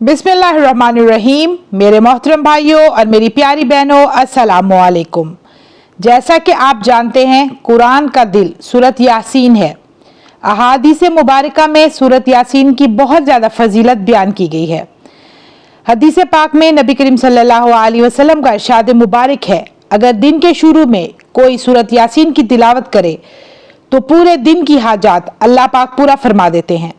बिस्मिल्लाहिर्रहमानिर्रहीम। मेरे मोहतरम भाइयों और मेरी प्यारी बहनों, अस्सलामु अलैकुम। जैसा कि आप जानते हैं, कुरान का दिल सूरत यासीन है। अहादीस मुबारका में सूरत यासीन की बहुत ज़्यादा फजीलत बयान की गई है। हदीस पाक में नबी करीम सल्लल्लाहु अलैहि वसल्लम का इरशाद मुबारक है, अगर दिन के शुरू में कोई सूरत यासीन की तिलावत करे तो पूरे दिन की हाजात अल्लाह पाक पूरा फरमा देते हैं।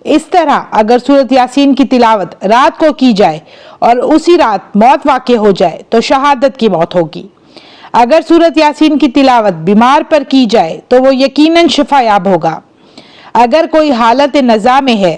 इस तरह अगर सूरत यासीन की तिलावत रात को की जाए और उसी रात मौत वाक़ई हो जाए तो शहादत की मौत होगी। अगर सूरत यासीन की तिलावत बीमार पर की जाए तो वो यकीनन शिफायाब होगा। अगर कोई हालत नज़ा में है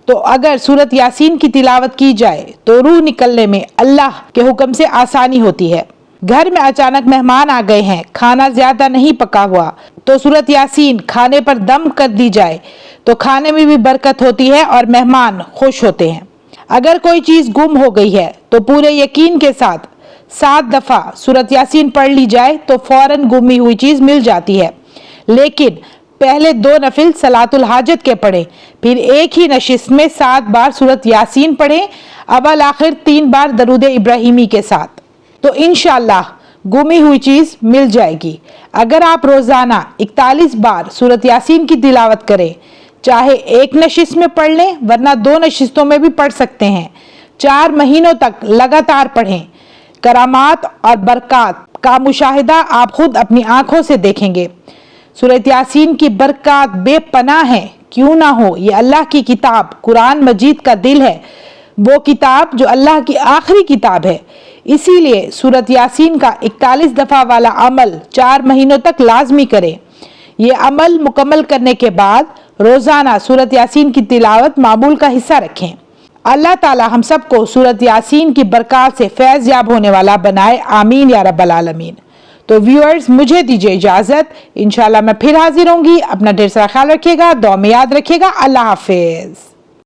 तो अगर सूरत यासीन की तिलावत की जाए तो रूह निकलने में अल्लाह के हुक्म से आसानी होती है। घर में अचानक मेहमान आ गए हैं, खाना ज्यादा नहीं पका हुआ, तो सूरत यासीन खाने पर दम कर दी जाए तो खाने में भी बरकत होती है और मेहमान खुश होते हैं। अगर कोई चीज़ गुम हो गई है तो पूरे यकीन के साथ 7 दफ़ा सूरत यासीन पढ़ ली जाए तो फौरन गुमी हुई चीज़ मिल जाती है। लेकिन पहले 2 नफिल सलातुल हाजत के पढ़ें, फिर एक ही नशिस्त में 7 बार सूरत यासीन पढ़ें, अव्वल आखिर 3 बार दरूद इब्राहिमी के साथ, तो इंशाअल्लाह गुमी हुई चीज़ मिल जाएगी। अगर आप रोज़ाना 41 बार सूरत यासीन की तिलावत करें, चाहे एक नशिस्त में पढ़ लें वरना 2 नशिस्तों में भी पढ़ सकते हैं, 4 महीनों तक लगातार पढ़ें, करामात और बरक़ात का मुशाहिदा आप खुद अपनी आंखों से देखेंगे। सूरत यासीन की बरक़ात बेपनाह है, क्यों ना हो। ये अल्लाह की किताब कुरान मजीद का दिल है, वो किताब जो अल्लाह की आखिरी किताब है। इसीलिए सूरत यासीन का 41 दफ़ा वाला अमल 4 महीनों तक लाजमी करें। ये अमल मुकम्मल करने के बाद रोज़ाना सूरत यासीन की तिलावत मामूल का हिस्सा रखें। अल्लाह ताला हम सबको सूरत यासीन की बरक़ात से फैज़ याब होने वाला बनाए, आमीन या रब्बल आलमीन। तो व्यूअर्स, मुझे दीजिए इजाज़त, इंशाल्लाह मैं फिर हाजिर होंगी। अपना ढेर सारा ख्याल रखिएगा, दुआ में याद रखिएगा। अल्लाह हाफिज़।